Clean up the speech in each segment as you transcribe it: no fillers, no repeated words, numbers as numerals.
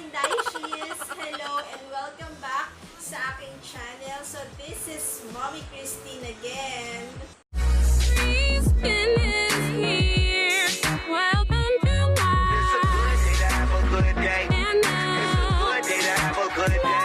Indayshies! Hello and welcome back sa aking channel. So this is Mommy Christine again. Please finish here. Welcome to my It's a good day to have a good day. and It's a good day to have a good day.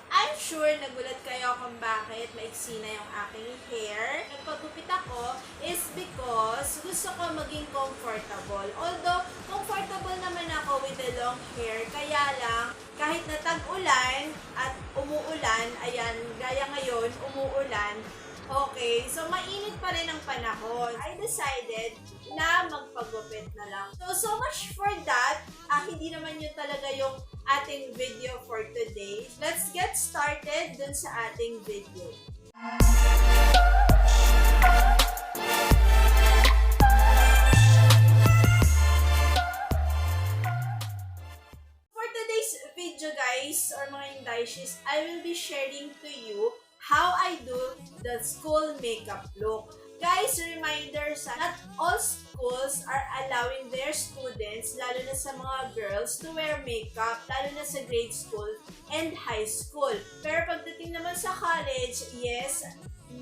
I'm sure nagulat kayo kung bakit maiksi na yung aking hair. Nagpagupit ako is because gusto ko maging comfortable. Although, comfortable naman ako with the long hair. Kaya lang, kahit na tag-ulan at umuulan, ayan, gaya ngayon, umuulan, okay, so mainit pa rin ang panahon. I decided na magpagupit na lang. So much for that. Hindi naman yun talaga yung ating video for today. Let's get started dun sa ating video. For today's video guys, or mga Indayshies, I will be sharing to you how I do the school makeup look. Guys, reminder sa not all schools are allowing their students, lalo na sa mga girls, to wear makeup, lalo na sa grade school and high school. Pero pagdating naman sa college, yes,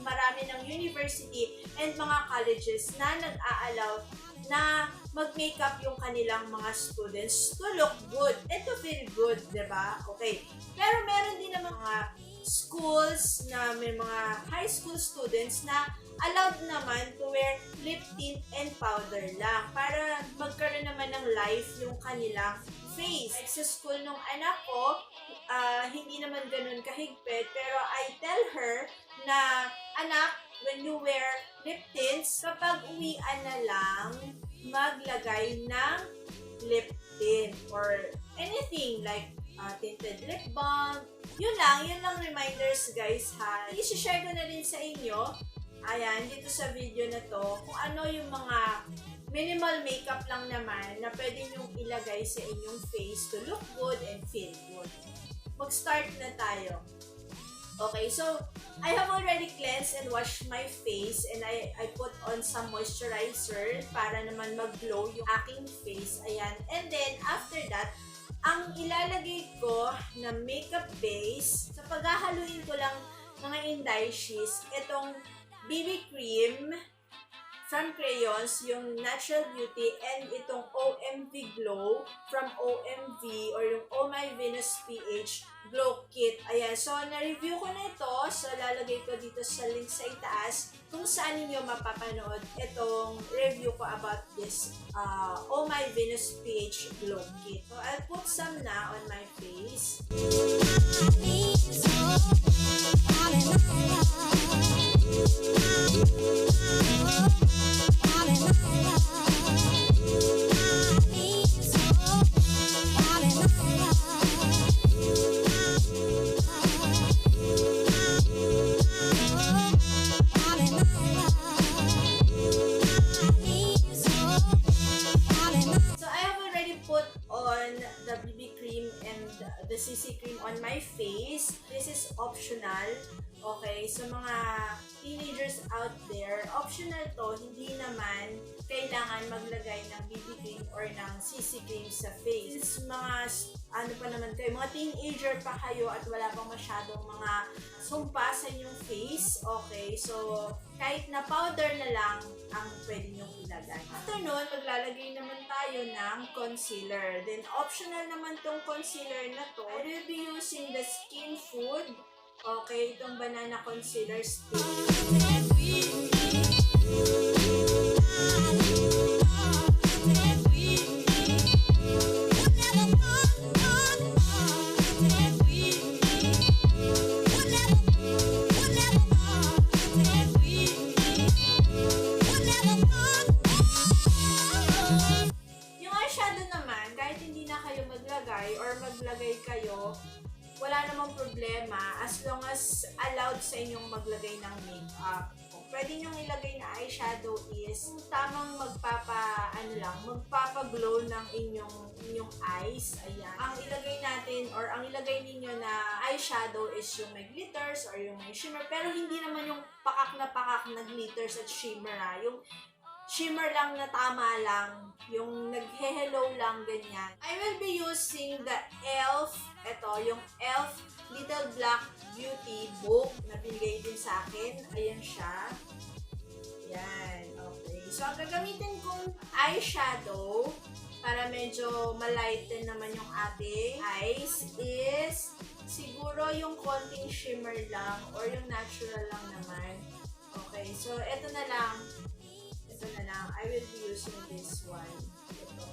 marami ng university and mga colleges na nag-a-allow na mag-makeup yung kanilang mga students to look good and to feel good, diba? Okay. Pero meron din naman mga schools na may mga high school students na allowed naman to wear lip tint and powder lang para magkaroon naman ng life yung kanilang face. Like sa school nung anak ko, hindi naman ganun kahigpit, pero I tell her na, anak, when you wear lip tints, kapag uwian na lang, maglagay ng lip tint or anything like tinted lip balm. Yun lang reminders guys ha. I-share ko na rin sa inyo, ayan, dito sa video na to, kung ano yung mga minimal makeup lang naman na pwede nyong ilagay sa inyong face to look good and feel good. Mag-start na tayo. Okay, so I have already cleansed and washed my face and I put on some moisturizer para naman mag-glow yung aking face. Ayan. And then, after that, ang ilalagay ko na makeup base, sa paghahaluin ko lang mga Indayshies, itong BB cream from Crayons, yung Natural Beauty, and itong OMV Glow from OMV or yung Oh My Venus PH Glow Kit. Ayan, so na-review ko na ito. So lalagay ko dito sa link sa itaas kung saan ninyo mapapanood itong review ko about this Oh My Venus PH Glow Kit. So I'll put some na on my face. The CC cream on my face. This is optional. Okay, so mga teenagers out there, optional to, hindi naman kailangan maglagay ng BB cream or ng CC cream sa face. It's mga, ano pa naman kayo, mga teenager pa kayo at wala pang masyadong mga sumpa sa inyong face. Okay, so kahit na powder na lang ang pwede nyong ilagay. After nun, maglalagay naman tayo ng concealer. Then, optional naman tong concealer na to. I will be using the Skin Food. Okay, itong banana concealer stick. Or maglagay kayo, wala namang problema as long as allowed sa inyong maglagay ng makeup. Pwede nyong ilagay na eyeshadow is tamang magpapa-glow ng inyong eyes. Ayan. Ang ilagay natin or ang ilagay ninyo na eyeshadow is yung may glitters or yung may shimmer, pero hindi naman yung pakak na glitters at shimmer Yung shimmer lang na tama lang, yung naghe-hello lang, ganyan. I will be using the e.l.f. Ito, yung e.l.f. Little Black Beauty book na binigay din sa akin. Ayan siya. Yan, okay. So, ang gagamitin kong eyeshadow para medyo malighten naman yung ating eyes is siguro yung konting shimmer lang or yung natural lang naman. Okay, so ito na lang. Ito na lang. I will be using this one. Ito.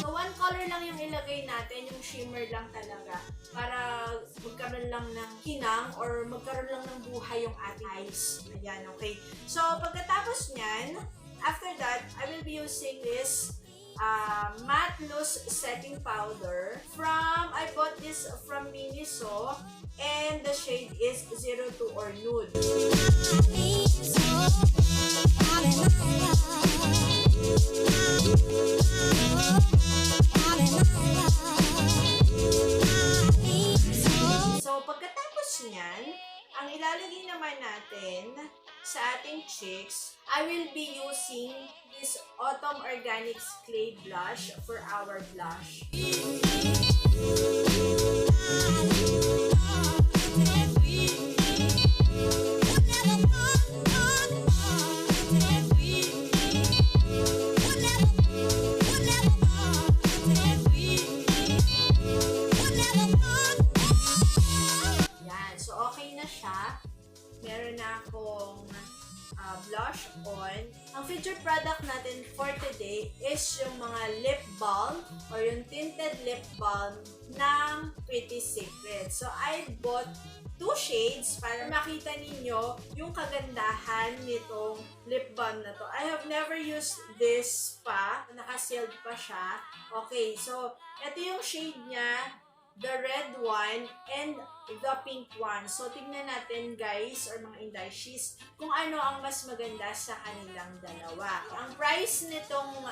So, one color lang yung ilagay natin, yung shimmer lang talaga, para magkaroon lang ng kinang or magkaroon lang ng buhay yung ating eyes. Ayan, okay. So, pagkatapos nyan, after that, I will be using this matte loose setting powder I bought this from Miniso, and the shade is 02 or nude. So, pagkatapos niyan, ang ilalagay naman natin sa ating cheeks, I will be using this Autumn Organics Clay Blush for our blush. Yan. So, okay na siya. Meron na akong blush on. Ang featured product natin for today is yung mga lip balm or yung tinted lip balm ng Pretty Secret. So, I bought 2 shades para makita ninyo yung kagandahan nitong lip balm na to. I have never used this pa. Naka-sealed pa siya. Okay, so, ito yung shade niya, the red one, and the pink one. So, tignan natin guys, or mga Indayshies, kung ano ang mas maganda sa kanilang dalawa. Ang price nitong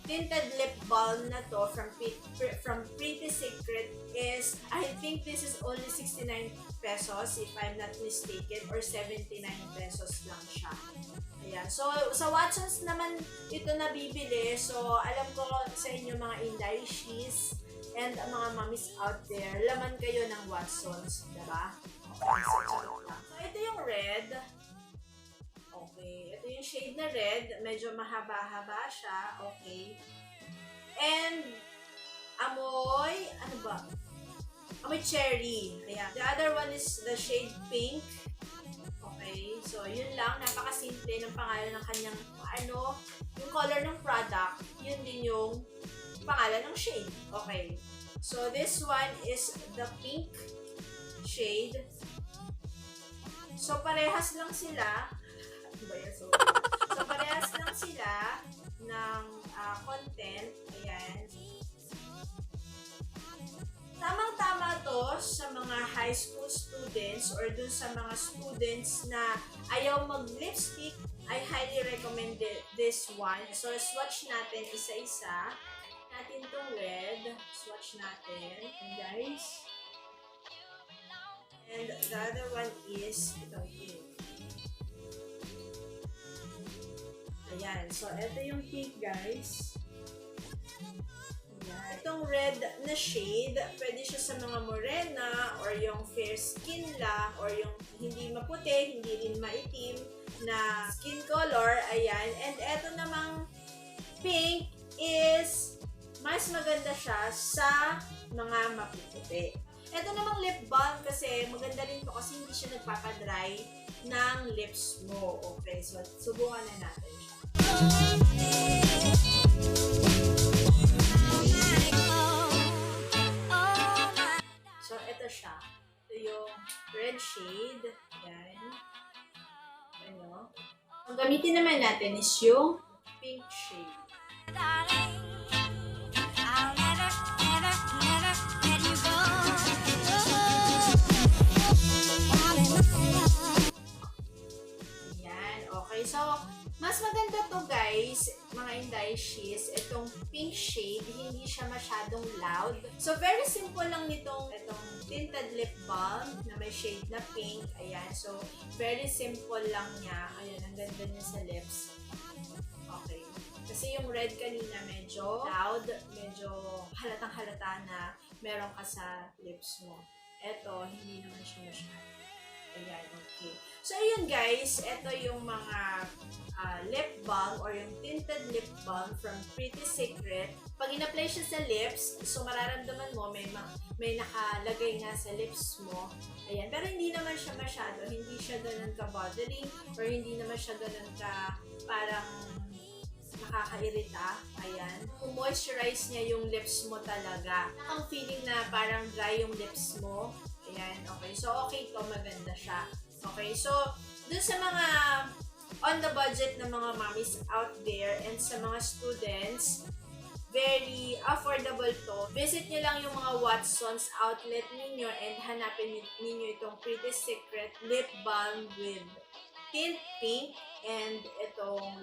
tinted lip balm na to from Pretty Secret is, I think this is only 69 pesos if I'm not mistaken, or 79 pesos lang siya. Ayan. So, sa Watsons naman ito nabibili. So, alam ko sa inyo mga Indayshies and mga mommies out there, laman kayo ng Watsons, diba? Okay, so charot lang. So, ito yung red. Okay, ito yung shade na red. Medyo mahaba-haba siya. Okay. And, amoy, ano ba? Amoy cherry. Ayan. The other one is the shade pink. Okay, so yun lang. Napakasimple ng pangalan ng kanyang, yung color ng product, yun din yung pangalan ng shade. Okay. So, this one is the pink shade. So, parehas lang sila. So, parehas lang sila ng content. Ayan. Tamang-tama to sa mga high school students or dun sa mga students na ayaw mag-lipstick. I highly recommend this one. So, swatch natin isa-isa. Natin itong red. Swatch natin. And guys. And the other one is itong pink. Ayan. So, ito yung pink, guys. Ayan. Itong red na shade, pwede siya sa mga morena or yung fair skin lang or yung hindi maputi, hindi rin maitim na skin color. Ayan. And ito namang pink is mas maganda siya sa mga mapuputi. Ito namang lip balm kasi maganda rin to kasi hindi siya nagpapadry ng lips mo. Okay, so subukan na natin siya. So, ito siya. Ito yung red shade. Ayan. Ano? Ang gamitin naman natin is yung pink shade. Okay, so, mas maganda to guys, mga Indayshies, itong pink shade, hindi hindi siya masyadong loud. So, very simple lang itong tinted lip balm na may shade na pink. Ayan. So, very simple lang niya. Ayan, ang ganda niya sa lips. Okay. Kasi yung red kanina medyo loud, medyo halatang halata na meron ka sa lips mo. Eto, hindi naman siya masyado. Ayan, okay. So, ayun guys, ito yung mga lip balm or yung tinted lip balm from Pretty Secret. Pag in-apply siya sa lips, so mararamdaman mo may nakalagay nga sa lips mo. Ayan, pero hindi naman siya masyado, hindi siya ganun ka-bothering or hindi naman siya ganun ka parang nakakairita. Ayan. Moisturize niya yung lips mo talaga. Ang feeling na parang dry yung lips mo. Ayan, okay. So, okay to, maganda siya. Okay, so, dun sa mga on the budget na mga mommies out there and sa mga students, very affordable to. Visit nyo lang yung mga Watson's outlet ninyo and hanapin ninyo itong Pretty Secret Lip Balm with Tint Pink and itong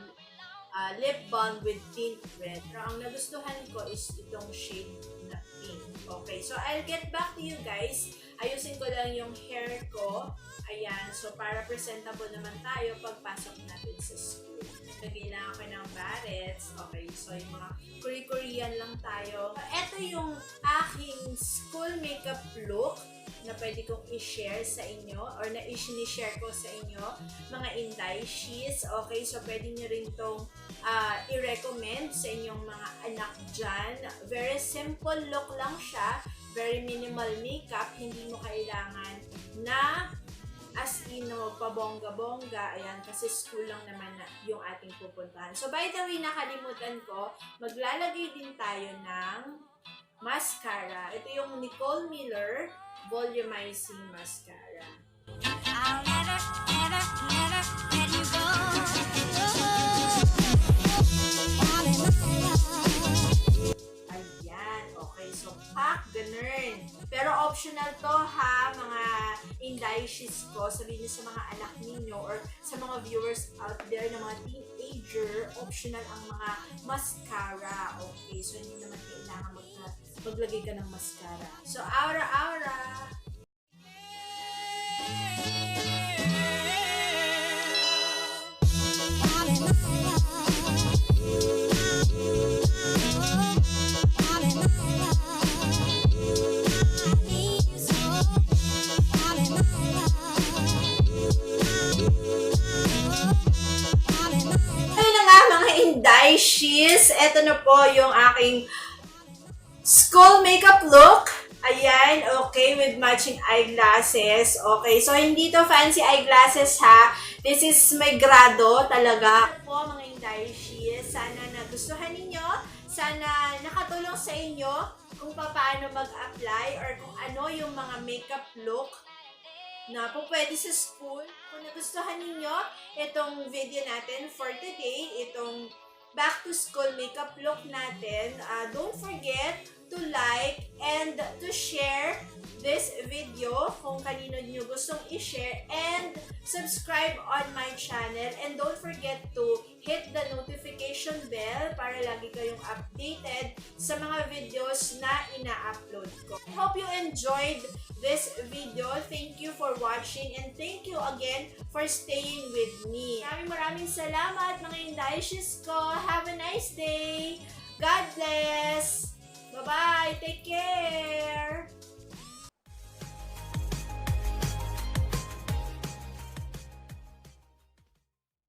lip balm with tint red. Pero ang nagustuhan ko is itong shade na pink. Okay, so I'll get back to you guys. Ayusin ko lang yung hair ko. Ayan, so para presentable naman tayo pagpasok natin sa school. Kailangan ko ng bagets. Okay, so yung mga Korean lang tayo. Ito yung aking school makeup look na pwede kong i-share sa inyo or na i-share ko sa inyo, mga Indayshies. Okay, so pwede nyo rin itong i-recommend sa inyong mga anak dyan. Very simple look lang siya. Very minimal makeup. Hindi mo kailangan na as in magpabongga-bongga. Ayan, kasi school lang naman na yung ating pupuntahan. So, by the way, nakalimutan ko, maglalagay din tayo ng mascara. Ito yung Nicole Miller Volumizing Mascara. I'll never, never, never let you go. Ayan, okay. So, pack, ganun. Pero optional to ha, mga Indayshies ko. Sabihin niyo sa mga anak ninyo or sa mga viewers out there na mga teenager, optional ang mga mascara. Okay, so hindi naman kailangan maglagay ka ng mascara. So, aura-aura! Indayshies, eto na po yung aking school makeup look. Ayan, okay, with matching eyeglasses. Okay, so hindi to fancy eyeglasses ha. This is may grado talaga. Ito po mga Indayshies, sana nagustuhan ninyo. Sana nakatulong sa inyo kung paano mag-apply or kung ano yung mga makeup look na po pwede sa school. Kung nagustuhan ninyo itong video natin for today, itong back to school makeup look natin, don't forget to like and to share this video kung kanino nyo gustong i-share and subscribe on my channel and don't forget to hit the notification bell para lagi kayong updated sa mga videos na ina-upload ko. I hope you enjoyed this video. Thank you for watching and thank you again for staying with me. Maraming salamat mga Indayshies ko. Have a nice day. God bless. Bye-bye. Take care.